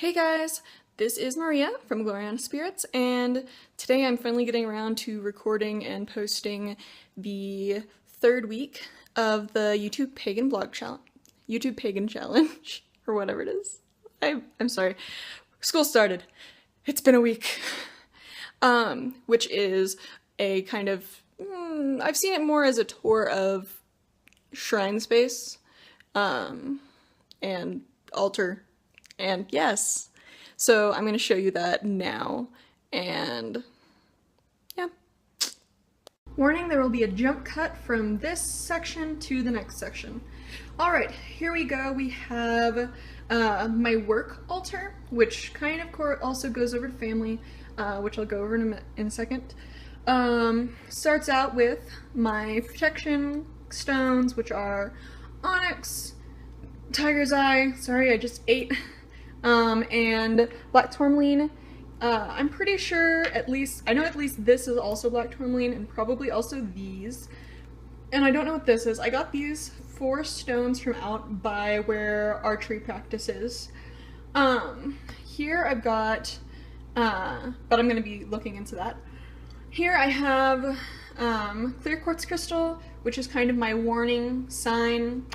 Hey guys, this is Maria from Gloriana Spirits, and today I'm finally getting around to recording and posting the third week of the YouTube Pagan Challenge, or whatever it is. I'm sorry. School started. It's been a week. Which is a kind of, I've seen it more as a tour of shrine space, and altar. And yes, so I'm going to show you that now, and yeah. Warning, there will be a jump cut from this section to the next section. Alright, here we go. We have my work altar, which kind of also goes over to family, which I'll go over in a second. Starts out with my protection stones, which are onyx, tiger's eye, sorry I just ate, and black tourmaline. I'm pretty sure I know at least this is also black tourmaline, and probably also these. And I don't know what this is. I got these 4 stones from out by where archery practice is. Here I've got, but I'm going to be looking into that. Here I have clear quartz crystal, which is kind of my warning sign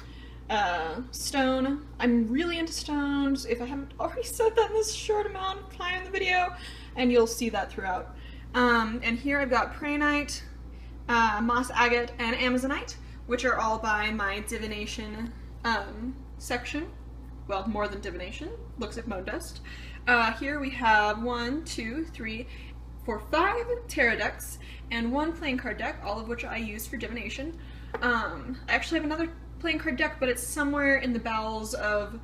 stone. I'm really into stones, if I haven't already said that in this short amount of time in the video, and you'll see that throughout. And here I've got praenite, moss agate, and amazonite, which are all by my divination section. Well, more than divination, looks like bone dust. Here we have 1, 2, 3, 4, 5 tarot decks and 1 playing card deck, all of which I use for divination. I actually have another playing card deck, but it's somewhere in the bowels of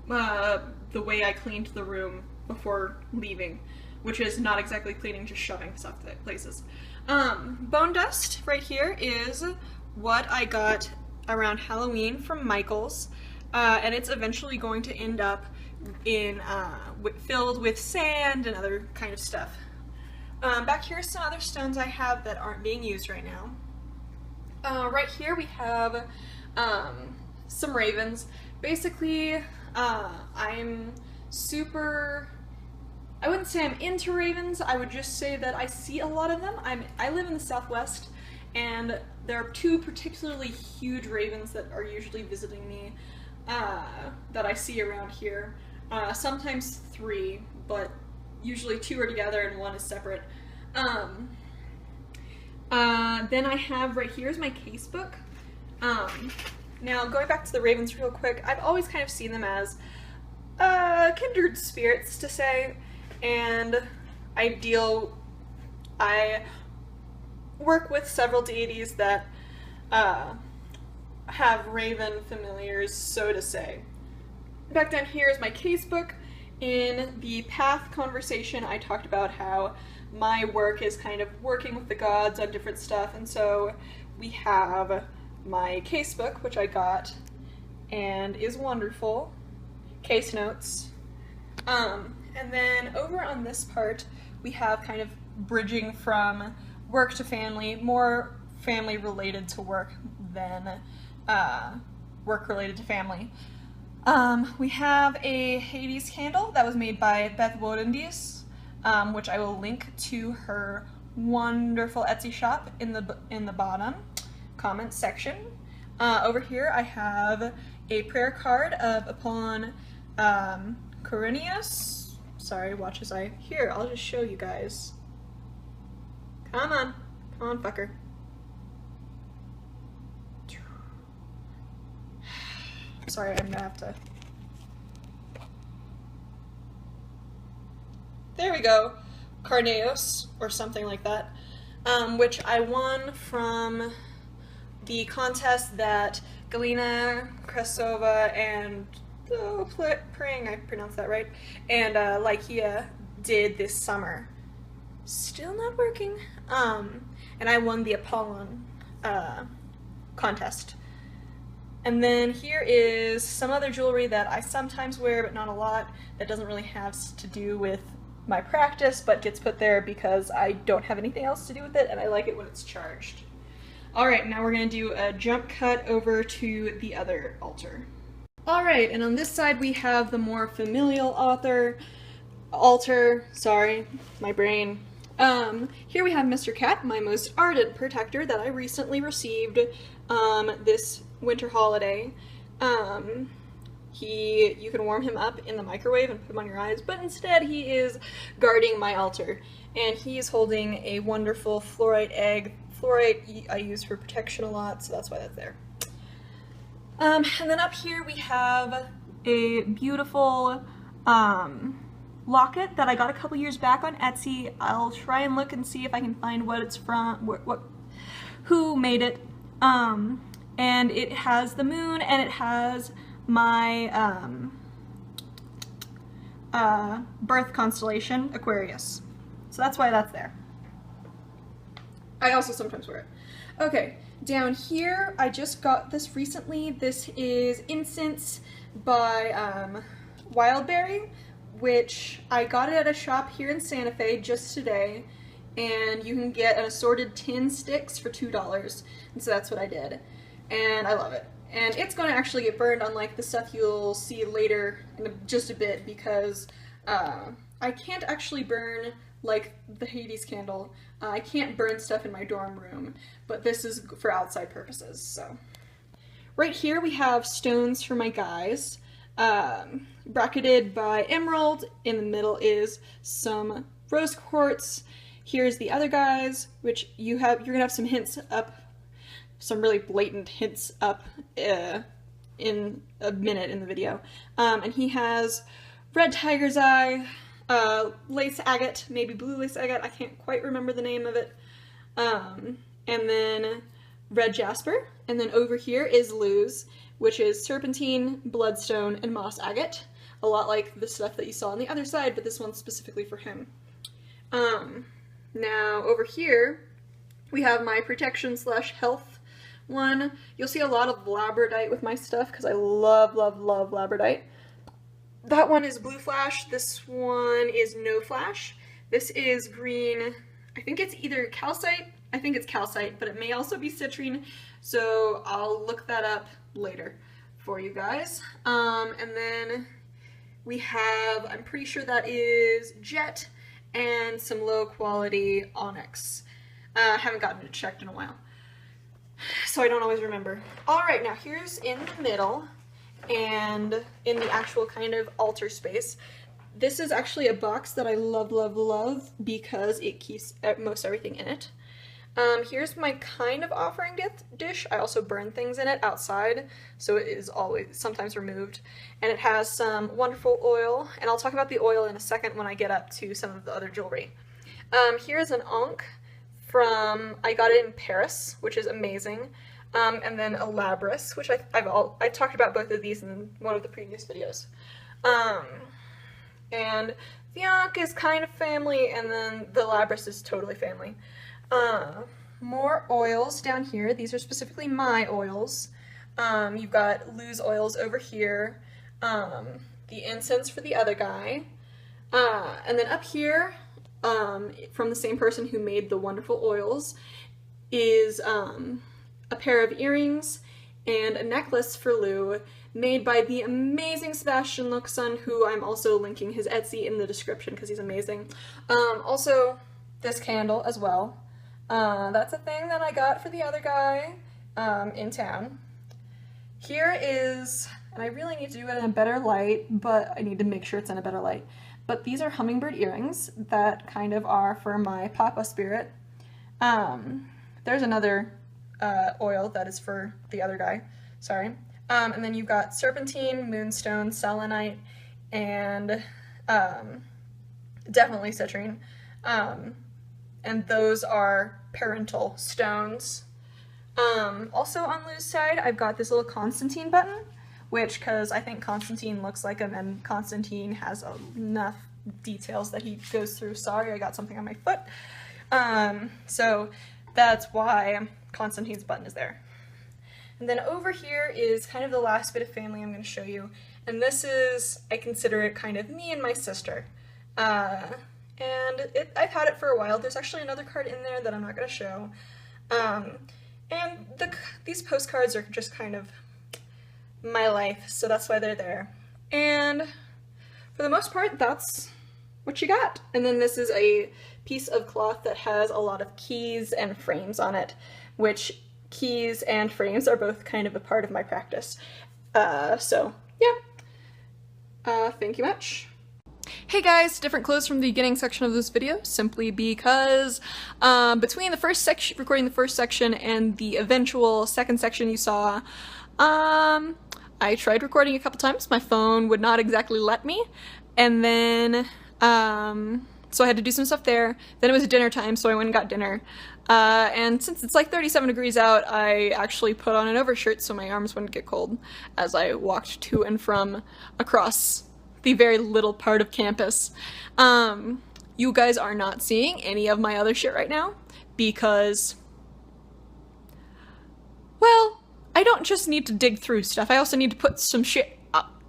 the way I cleaned the room before leaving, which is not exactly cleaning, just shoving stuff places. Bone dust right here is what I got around Halloween from Michael's, and it's eventually going to end up in filled with sand and other kind of stuff. Back here are some other stones I have that aren't being used right now. Right here we have some ravens. Basically, I'm super, I wouldn't say I'm into ravens, I would just say that I see a lot of them. I live in the Southwest, and there are 2 particularly huge ravens that are usually visiting me, that I see around here. Sometimes 3, but usually 2 are together and 1 is separate. Then I have right here is my case book. Now going back to the ravens real quick, I've always kind of seen them as kindred spirits, to say, and I work with several deities that have raven familiars, so to say. Back down here is my case book. In the path conversation, I talked about how my work is kind of working with the gods on different stuff, and so we have my case book, which I got and is wonderful. Case notes. And then over on this part, we have kind of bridging from work to family, more family related to work than work related to family. We have a Hades candle that was made by Beth Wodendies, which I will link to her wonderful Etsy shop in the bottom comment section. Over here I have a prayer card of upon Corinius. Sorry, watch as here, I'll just show you guys. Come on, fucker. Sorry, I'm gonna have to. There we go. Carneos, or something like that, which I won from the contest that Galina Kresova and, praying I pronounced that right, and Lykia did this summer. Still not working. And I won the Apollon contest. And then here is some other jewelry that I sometimes wear, but not a lot, that doesn't really have to do with my practice, but gets put there because I don't have anything else to do with it, and I like it when it's charged. Alright, now we're going to do a jump cut over to the other altar. Alright, and on this side we have the more familial altar. altar, sorry, my brain. Here we have Mr. Cat, my most ardent protector that I recently received this winter holiday. You can warm him up in the microwave and put him on your eyes, but instead he is guarding my altar. And he is holding a wonderful fluorite egg. Fluorite I use for protection a lot, so that's why that's there. And then up here we have a beautiful locket that I got a couple years back on Etsy. I'll try and look and see if I can find what it's from, who made it. And it has the moon and it has my birth constellation, Aquarius. So that's why that's there. I also sometimes wear it. Okay, down here, I just got this recently. This is Incense by Wildberry, which I got it at a shop here in Santa Fe just today, and you can get an assorted 10 sticks for $2, and so that's what I did, and I love it. And it's going to actually get burned, unlike the stuff you'll see later in just a bit, because I can't actually burn like the Hades candle. I can't burn stuff in my dorm room, but this is for outside purposes. So right here we have stones for my guys, bracketed by emerald. In the middle is some rose quartz. Here's the other guys, which you're gonna have some hints up, some really blatant hints up in a minute in the video. And he has red tiger's eye, lace agate, maybe blue lace agate, I can't quite remember the name of it, and then red jasper, and then over here is Luz, which is serpentine, bloodstone, and moss agate, a lot like the stuff that you saw on the other side, but this one's specifically for him. Now over here we have my protection slash health one. You'll see a lot of labradorite with my stuff because I love, love, love labradorite. That one is blue flash, this one is no flash. This is green, I think it's either calcite, I think it's calcite, but it may also be citrine, so I'll look that up later for you guys. And then we have, I'm pretty sure that is jet and some low quality onyx. I haven't gotten it checked in a while, so I don't always remember. Alright, now here's in the middle, and in the actual kind of altar space. This is actually a box that I love, love, love because it keeps most everything in it. Here's my kind of offering dish. I also burn things in it outside, so it is always sometimes removed. And it has some wonderful oil, and I'll talk about the oil in a second when I get up to some of the other jewelry. Here's an ankh from, I got it in Paris, which is amazing. And then a labris, which I talked about both of these in one of the previous videos. And the ankh is kind of family, and then the labris is totally family. More oils down here. These are specifically my oils. You've got Luz oils over here, the incense for the other guy, and then up here, from the same person who made the wonderful oils, is a pair of earrings and a necklace for Lou, made by the amazing Sebastian Luxon, who I'm also linking his Etsy in the description because he's amazing. Also, this candle as well. That's a thing that I got for the other guy in town. Here is, and I really need to do it in a better light, but I need to make sure it's in a better light. But these are hummingbird earrings that kind of are for my Papa spirit. There's another oil that is for the other guy, sorry. And then you've got serpentine, moonstone, selenite, and definitely citrine. And those are parental stones. Also on Lou's side, I've got this little Constantine button, which, because I think Constantine looks like him, and Constantine has enough details that he goes through. Sorry, I got something on my foot. So that's why Constantine's button is there. And then over here is kind of the last bit of family I'm going to show you. And this is, I consider it kind of me and my sister. And I've had it for a while. There's actually another card in there that I'm not going to show. And these postcards are just kind of my life, so that's why they're there. And for the most part, that's what you got. And then this is a piece of cloth that has a lot of keys and frames on it, which keys and frames are both kind of a part of my practice. So yeah, thank you much. Hey guys, different clothes from the beginning section of this video, simply because between the first section, recording the first section, and the eventual second section you saw, I tried recording a couple times. My phone would not exactly let me, and then so I had to do some stuff there. Then it was dinner time, so I went and got dinner. And since it's like 37 degrees out, I actually put on an overshirt so my arms wouldn't get cold as I walked to and from across the very little part of campus. You guys are not seeing any of my other shit right now because, well, I don't just need to dig through stuff, I also need to put some shit up.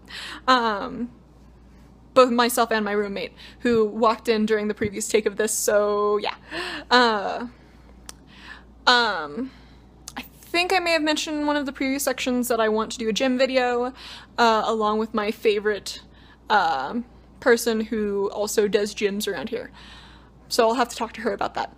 Both myself and my roommate, who walked in during the previous take of this, so yeah. I think I may have mentioned in one of the previous sections that I want to do a gym video, along with my favorite person who also does gyms around here. So I'll have to talk to her about that.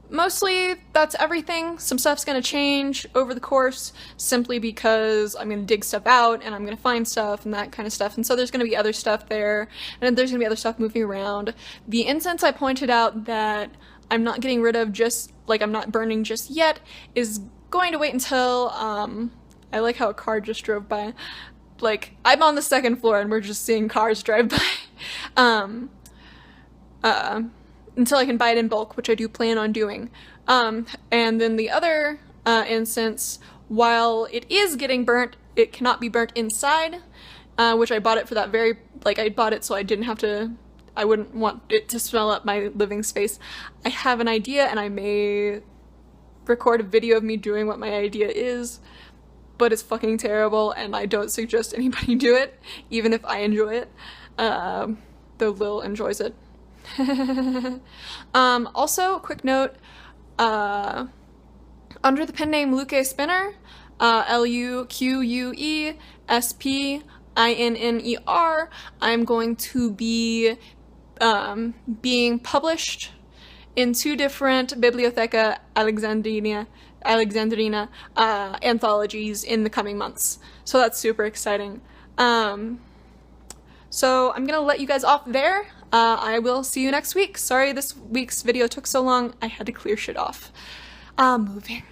Mostly, that's everything. Some stuff's gonna change over the course, simply because I'm gonna dig stuff out, and I'm gonna find stuff, and that kind of stuff, and so there's gonna be other stuff there, and there's gonna be other stuff moving around. The incense I pointed out that I'm not getting rid of just, like, I'm not burning just yet, is going to wait until, I like how a car just drove by. Like, I'm on the second floor, and we're just seeing cars drive by. Until I can buy it in bulk, which I do plan on doing. And then the other incense, while it is getting burnt, it cannot be burnt inside, which I bought it for that very, like, I bought it so I didn't have to, I wouldn't want it to smell up my living space. I have an idea, and I may record a video of me doing what my idea is, but it's fucking terrible, and I don't suggest anybody do it, even if I enjoy it, though Lil enjoys it. Also, quick note, under the pen name Luque Spinner, Luquespinner, I'm going to be being published in 2 different Bibliotheca Alexandrina anthologies in the coming months. So that's super exciting. So I'm gonna let you guys off there. I will see you next week. Sorry this week's video took so long. I had to clear shit off. Moving.